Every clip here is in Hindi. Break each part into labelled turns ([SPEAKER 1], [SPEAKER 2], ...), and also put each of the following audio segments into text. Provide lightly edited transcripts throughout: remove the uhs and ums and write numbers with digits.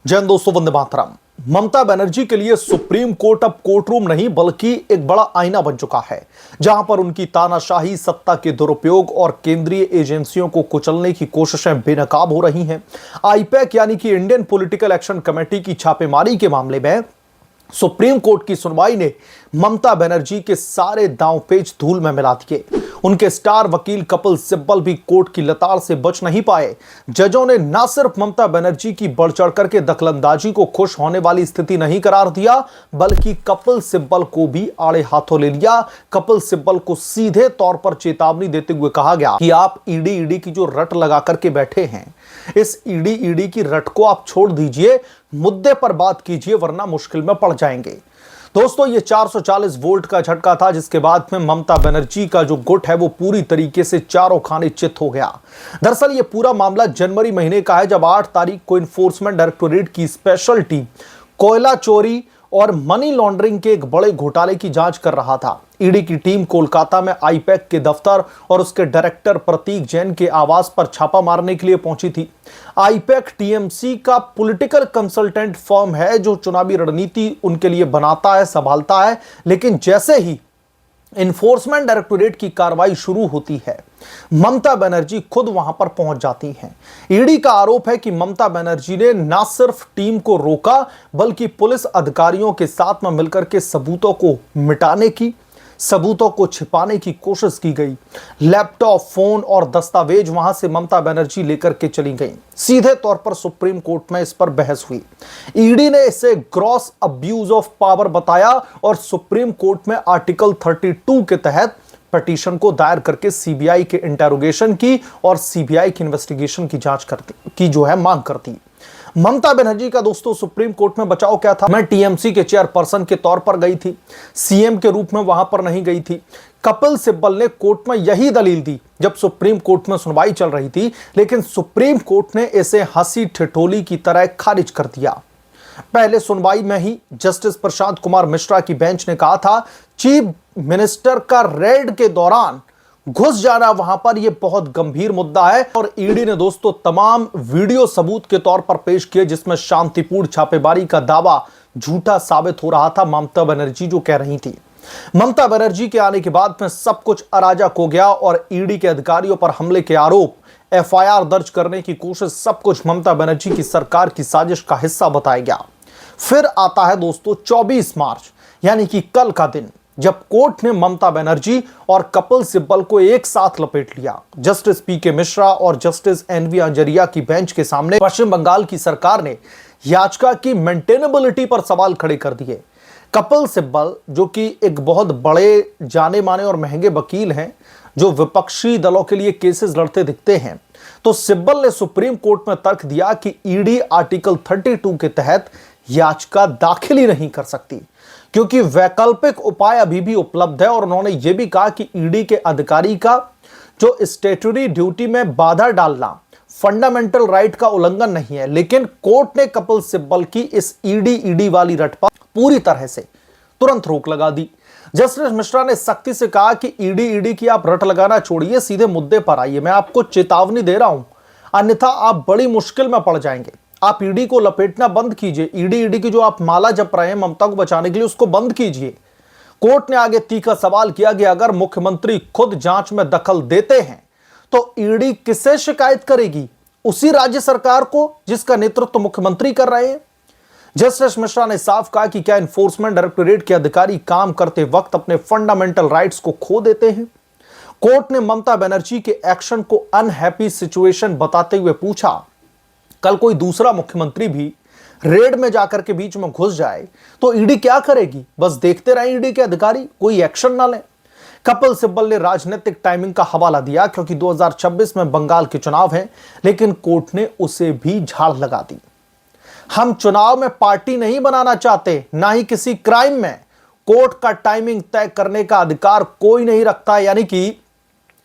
[SPEAKER 1] जय हिंद दोस्तों, वंदे मातरम। ममता बनर्जी के लिए सुप्रीम कोर्ट अब कोर्टरूम नहीं बल्कि एक बड़ा आईना बन चुका है, जहां पर उनकी तानाशाही, सत्ता के दुरुपयोग और केंद्रीय एजेंसियों को कुचलने की कोशिशें बेनकाब हो रही हैं। आईपैक यानी कि इंडियन पॉलिटिकल एक्शन कमेटी की छापेमारी के मामले में सुप्रीम कोर्ट की सुनवाई ने ममता बनर्जी के सारे दांवपेच धूल में मिला दिए। उनके स्टार वकील कपिल सिब्बल भी कोर्ट की लताड़ से बच नहीं पाए। जजों ने न सिर्फ ममता बनर्जी की बढ़ चढ़ करके दखलंदाजी को खुश होने वाली स्थिति नहीं करार दिया, बल्कि कपिल सिब्बल को भी आड़े हाथों ले लिया। कपिल सिब्बल को सीधे तौर पर चेतावनी देते हुए कहा गया कि आप ईडी की जो रट लगा करके बैठे हैं, इस ईडी की रट को आप छोड़ दीजिए, मुद्दे पर बात कीजिए, वरना मुश्किल में पड़ जाएंगे। दोस्तों, ये 440 वोल्ट का झटका था, जिसके बाद में ममता बनर्जी का जो गुट है वो पूरी तरीके से चारों खाने चित हो गया। दरअसल ये पूरा मामला जनवरी महीने का है, जब 8 तारीख को इन्फोर्समेंट डायरेक्टोरेट की स्पेशल टीम कोयला चोरी और मनी लॉन्ड्रिंग के एक बड़े घोटाले की जांच कर रहा था। ईडी की टीम कोलकाता में आईपैक के दफ्तर और उसके डायरेक्टर प्रतीक जैन के आवास पर छापा मारने के लिए पहुंची थी। आईपैक टीएमसी का पॉलिटिकल कंसल्टेंट फर्म है, जो चुनावी रणनीति उनके लिए बनाता है, संभालता है। लेकिन जैसे ही इन्फोर्समेंट डायरेक्टोरेट की कार्रवाई शुरू होती है, ममता बनर्जी खुद वहां पर पहुंच जाती हैं। ईडी का आरोप है कि ममता बनर्जी ने न सिर्फ टीम को रोका, बल्कि पुलिस अधिकारियों के साथ में मिलकर के सबूतों को मिटाने की, सबूतों को छिपाने की कोशिश की गई। लैपटॉप, फोन और दस्तावेज वहां से ममता बनर्जी लेकर के चली गई। सीधे तौर पर सुप्रीम कोर्ट में इस पर बहस हुई। ईडी ने इसे ग्रॉस अब्यूज ऑफ पावर बताया और सुप्रीम कोर्ट में आर्टिकल 32 के तहत पिटीशन को दायर करके सीबीआई के इंटेरोगेशन की और सीबीआई की इन्वेस्टिगेशन की जांच करती की जो है मांग करती। ममता बनर्जी का दोस्तों सुप्रीम कोर्ट में बचाव क्या था? मैं टीएमसी के चेयरपर्सन के तौर पर गई थी, सीएम के रूप में वहां पर नहीं गई थी। कपिल सिब्बल ने कोर्ट में यही दलील दी जब सुप्रीम कोर्ट में सुनवाई चल रही थी, लेकिन सुप्रीम कोर्ट ने इसे हंसी ठिठोली की तरह खारिज कर दिया। पहले सुनवाई में ही जस्टिस प्रशांत कुमार मिश्रा की बेंच ने कहा था, चीफ मिनिस्टर का रेड के दौरान घुस जाना वहां पर यह बहुत गंभीर मुद्दा है। और ईडी ने दोस्तों तमाम वीडियो सबूत के तौर पर पेश किए, जिसमें शांतिपूर्ण छापेमारी का दावा झूठा साबित हो रहा था। ममता बनर्जी जो कह रही थी, ममता बनर्जी के आने के बाद में सब कुछ अराजक हो गया और ईडी के अधिकारियों पर हमले के आरोप, एफआईआर दर्ज करने की कोशिश, सब कुछ ममता बनर्जी की सरकार की साजिश का हिस्सा बताया गया। फिर आता है दोस्तों 24 मार्च यानी कि कल का दिन, जब कोर्ट ने ममता बनर्जी और कपिल सिब्बल को एक साथ लपेट लिया। जस्टिस पीके मिश्रा और जस्टिस एनवी अंजरिया की बेंच के सामने पश्चिम बंगाल की सरकार ने याचिका की मेंटेनेबिलिटी पर सवाल खड़े कर दिए। कपिल सिब्बल, जो कि एक बहुत बड़े, जाने माने और महंगे वकील हैं, जो विपक्षी दलों के लिए केसेस लड़ते दिखते हैं, तो सिब्बल ने सुप्रीम कोर्ट में तर्क दिया कि ईडी आर्टिकल 32 के तहत याचिका दाखिल ही नहीं कर सकती, क्योंकि वैकल्पिक उपाय अभी भी उपलब्ध है। और उन्होंने यह भी कहा कि ईडी के अधिकारी का जो स्टैट्यूटरी ड्यूटी में बाधा डालना फंडामेंटल राइट का उल्लंघन नहीं है। लेकिन कोर्ट ने कपिल सिब्बल की इस ईडी वाली रट पर पूरी तरह से तुरंत रोक लगा दी। जस्टिस मिश्रा ने सख्ती से कहा कि ईडी की आप रट लगाना छोड़िए, सीधे मुद्दे पर आइए। मैं आपको चेतावनी दे रहा हूं, अन्यथा आप बड़ी मुश्किल में पड़ जाएंगे। आप ईडी को लपेटना बंद कीजिए। ईडी की जो आप माला जप रहे हैं ममता को बचाने के लिए, उसको बंद कीजिए। कोर्ट ने आगे तीखा सवाल किया कि अगर मुख्यमंत्री खुद जांच में दखल देते हैं तो ईडी किससे शिकायत करेगी? उसी राज्य सरकार को जिसका नेतृत्व मुख्यमंत्री कर रहे हैं। जस्टिस मिश्रा ने साफ कहा कि क्या इन्फोर्समेंट डायरेक्टोरेट के अधिकारी काम करते वक्त अपने फंडामेंटल राइट्स को खो देते हैं? कोर्ट ने ममता बनर्जी के एक्शन को अनहैप्पी सिचुएशन बताते हुए पूछा, कल कोई दूसरा मुख्यमंत्री भी रेड में जाकर के बीच में घुस जाए तो ईडी क्या करेगी? बस देखते रहे ईडी के अधिकारी, कोई एक्शन ना लें। कपिल सिब्बल ने राजनीतिक टाइमिंग का हवाला दिया, क्योंकि 2026 में बंगाल के चुनाव हैं, लेकिन कोर्ट ने उसे भी झाड़ लगा दी। हम चुनाव में पार्टी नहीं बनाना चाहते, ना ही किसी क्राइम में। कोर्ट का टाइमिंग तय करने का अधिकार कोई नहीं रखता। यानी कि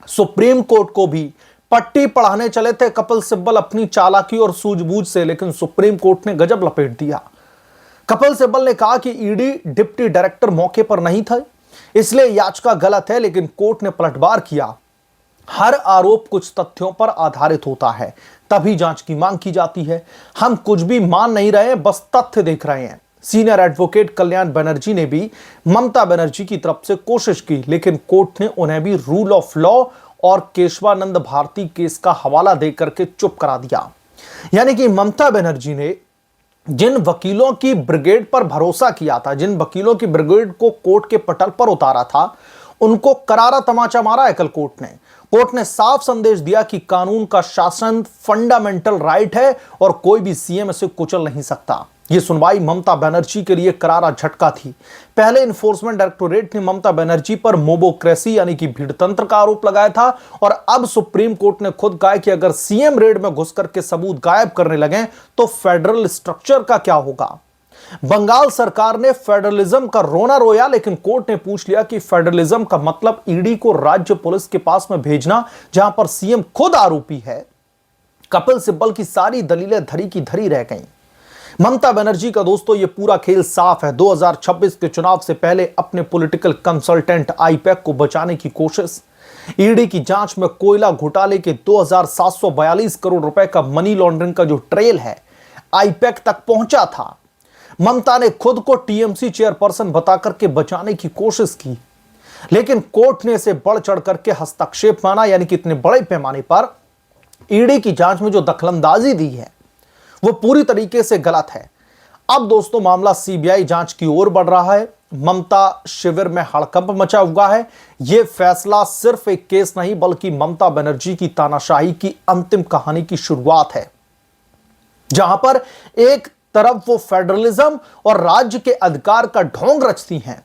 [SPEAKER 1] सुप्रीम कोर्ट को भी पट्टी पढ़ाने चले थे कपिल सिब्बल अपनी चालाकी और सूझबूझ से, लेकिन सुप्रीम कोर्ट ने गजब लपेट दिया। कपिल सिब्बल ने कहा कि ईडी डिप्टी डायरेक्टर मौके पर नहीं था, इसलिए याचिका गलत है, लेकिन कोर्ट ने पलटवार किया। हर आरोप कुछ तथ्यों पर आधारित होता है। तभी जांच की मांग की जाती है। हम कुछ भी मान नहीं रहे, बस तथ्य देख रहे हैं। सीनियर एडवोकेट कल्याण बनर्जी ने भी ममता बनर्जी की तरफ से कोशिश की, लेकिन कोर्ट ने उन्हें भी रूल ऑफ लॉ और केशवानंद भारती केस का हवाला देकर के चुप करा दिया। यानी कि ममता बनर्जी ने जिन वकीलों की ब्रिगेड पर भरोसा किया था, जिन वकीलों की ब्रिगेड को कोर्ट के पटल पर उतारा था, उनको करारा तमाचा मारा है कल कोर्ट ने। कोर्ट ने साफ संदेश दिया कि कानून का शासन फंडामेंटल राइट है और कोई भी सीएम इसे कुचल नहीं सकता। यह सुनवाई ममता बनर्जी के लिए करारा झटका थी। पहले इन्फोर्समेंट डायरेक्टोरेट ने ममता बनर्जी पर मोबोक्रेसी यानी कि भीड़तंत्र का आरोप लगाया था, और अब सुप्रीम कोर्ट ने खुद कहा कि अगर सीएम रेड में घुस करके सबूत गायब करने लगे तो फेडरल स्ट्रक्चर का क्या होगा। बंगाल सरकार ने फेडरलिज्म का रोना रोया, लेकिन कोर्ट ने पूछ लिया कि फेडरलिज्म का मतलब ईडी को राज्य पुलिस के पास में भेजना, जहां पर सीएम खुद आरोपी है। कपिल सिब्बल की सारी दलीलें धरी की धरी रह गईं। ममता बनर्जी का दोस्तों ये पूरा खेल साफ है। 2026 के चुनाव से पहले अपने पॉलिटिकल कंसल्टेंट आईपैक को बचाने की कोशिश, ईडी की जांच में कोयला घोटाले के 2742 करोड़ रुपए का मनी लॉन्ड्रिंग का जो ट्रेल है आईपैक तक पहुंचा था। ममता ने खुद को टीएमसी चेयरपर्सन बताकर के बचाने की कोशिश की, लेकिन कोर्ट ने इसे बढ़ चढ़ करके हस्तक्षेप माना। यानी कि इतने बड़े पैमाने पर ईडी की जांच में जो दखलंदाजी दी है वो पूरी तरीके से गलत है। अब दोस्तों मामला सीबीआई जांच की ओर बढ़ रहा है। ममता शिविर में हड़कंप मचा हुआ है। यह फैसला सिर्फ एक केस नहीं, बल्कि ममता बनर्जी की तानाशाही की अंतिम कहानी की शुरुआत है, जहां पर एक तरफ वो फेडरलिज्म और राज्य के अधिकार का ढोंग रचती हैं,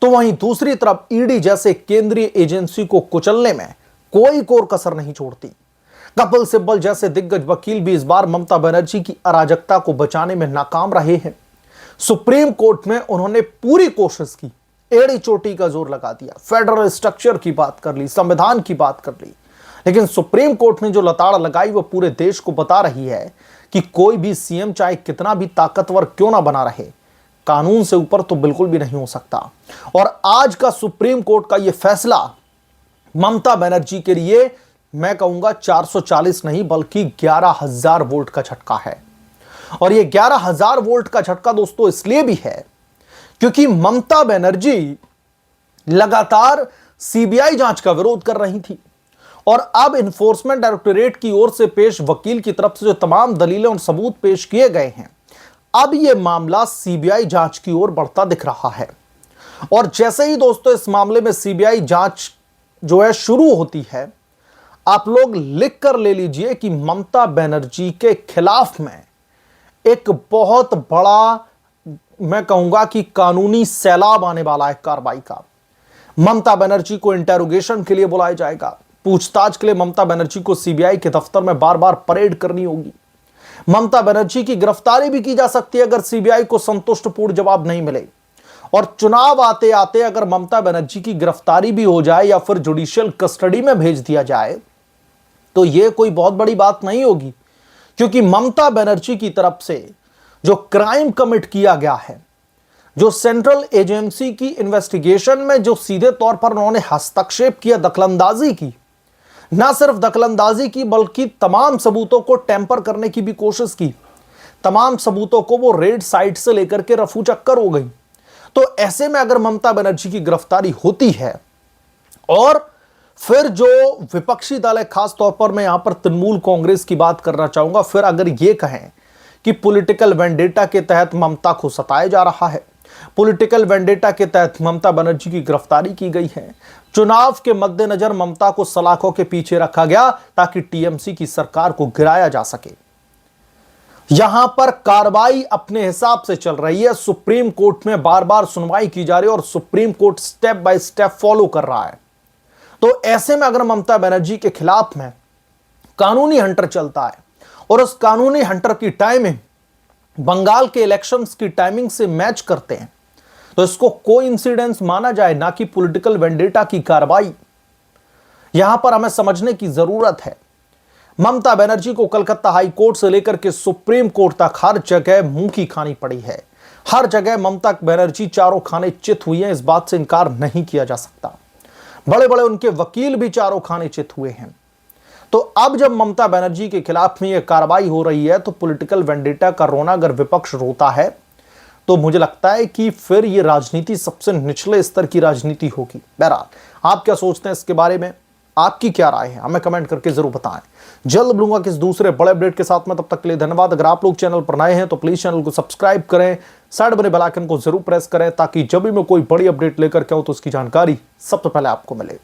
[SPEAKER 1] तो वहीं दूसरी तरफ ईडी जैसे केंद्रीय एजेंसी को कुचलने में कोई कोर कसर नहीं छोड़ती। कपिल सिब्बल जैसे दिग्गज वकील भी इस बार ममता बनर्जी की अराजकता को बचाने में नाकाम रहे हैं। सुप्रीम कोर्ट में उन्होंने पूरी कोशिश की, एड़ी चोटी का जोर लगा दिया, फेडरल स्ट्रक्चर की बात कर ली, संविधान की बात कर ली, लेकिन सुप्रीम कोर्ट ने जो लताड़ लगाई वो पूरे देश को बता रही है कि कोई भी सीएम चाहे कितना भी ताकतवर क्यों ना बना रहे, कानून से ऊपर तो बिल्कुल भी नहीं हो सकता। और आज का सुप्रीम कोर्ट का यह फैसला ममता बनर्जी के लिए मैं कहूंगा 440 नहीं बल्कि 11,000 वोल्ट का झटका है। और यह 11,000 वोल्ट का झटका दोस्तों इसलिए भी है क्योंकि ममता बनर्जी लगातार सीबीआई जांच का विरोध कर रही थी, और अब इन्फोर्समेंट डायरेक्टोरेट की ओर से पेश वकील की तरफ से जो तमाम दलीलें और सबूत पेश किए गए हैं, अब यह मामला सीबीआई जांच की ओर बढ़ता दिख रहा है। और जैसे ही दोस्तों इस मामले में सीबीआई जांच जो है शुरू होती है, आप लोग लिख कर ले लीजिए कि ममता बनर्जी के खिलाफ में एक बहुत बड़ा मैं कहूंगा कि कानूनी सैलाब आने वाला है कार्रवाई का। ममता बनर्जी को इंटेरोगेशन के लिए बुलाया जाएगा, पूछताछ के लिए ममता बनर्जी को सीबीआई के दफ्तर में बार बार परेड करनी होगी। ममता बनर्जी की गिरफ्तारी भी की जा सकती है अगर सीबीआई को संतुष्टपूर्ण जवाब नहीं मिले। और चुनाव आते आते अगर ममता बनर्जी की गिरफ्तारी भी हो जाए या फिर जुडिशियल कस्टडी में भेज दिया जाए तो यह कोई बहुत बड़ी बात नहीं होगी, क्योंकि ममता बनर्जी की तरफ से जो क्राइम कमिट किया गया है, जो सेंट्रल एजेंसी की इन्वेस्टिगेशन में जो सीधे तौर पर उन्होंने हस्तक्षेप किया, दखलंदाजी की, ना सिर्फ दखलंदाजी की बल्कि तमाम सबूतों को टेम्पर करने की भी कोशिश की, तमाम सबूतों को वो रेड साइट से लेकर के रफू चक्कर हो गई। तो ऐसे में अगर ममता बनर्जी की गिरफ्तारी होती है और फिर जो विपक्षी दल है, खास तौर पर मैं यहां पर तृणमूल कांग्रेस की बात करना चाहूंगा, फिर अगर यह कहें कि पॉलिटिकल वेंडेटा के तहत ममता को सताया जा रहा है, पॉलिटिकल वेंडेटा के तहत ममता बनर्जी की गिरफ्तारी की गई है, चुनाव के मद्देनजर ममता को सलाखों के पीछे रखा गया ताकि टीएमसी की सरकार को गिराया जा सके, यहां पर कार्रवाई अपने हिसाब से चल रही है। सुप्रीम कोर्ट में बार बार सुनवाई की जा रही है और supreme court step by step follow कर रहा है। तो ऐसे में अगर ममता बनर्जी के खिलाफ में कानूनी हंटर चलता है और उस कानूनी हंटर की टाइमिंग बंगाल के इलेक्शंस की टाइमिंग से मैच करते हैं, तो इसको कोइंसिडेंस माना जाए, ना कि पॉलिटिकल वेंडेटा की कार्रवाई। यहां पर हमें समझने की जरूरत है, ममता बनर्जी को कलकत्ता हाई कोर्ट से लेकर के सुप्रीम कोर्ट तक हर जगह मुंह की खानी पड़ी है। हर जगह ममता बनर्जी चारों खाने चित हुई है, इस बात से इनकार नहीं किया जा सकता। बड़े बड़े उनके वकील भी चारों खाने चित हुए हैं। तो अब जब ममता बनर्जी के खिलाफ में यह कार्रवाई हो रही है तो पॉलिटिकल वेंडेटा का रोना अगर विपक्ष रोता है तो मुझे लगता है कि फिर यह राजनीति सबसे निचले स्तर की राजनीति होगी। बहरहाल आप क्या सोचते हैं इसके बारे में, आपकी क्या राय है, हमें कमेंट करके जरूर बताएं। जल्द मिलूंगा किस दूसरे बड़े अपडेट के साथ में, तब तक के लिए धन्यवाद। अगर आप लोग चैनल पर नए हैं तो प्लीज चैनल को सब्सक्राइब करें, साइड बने बेल आइकन को जरूर प्रेस करें ताकि जब भी मैं कोई बड़ी अपडेट लेकर के आऊं तो उसकी जानकारी सबसे पहले आपको मिले।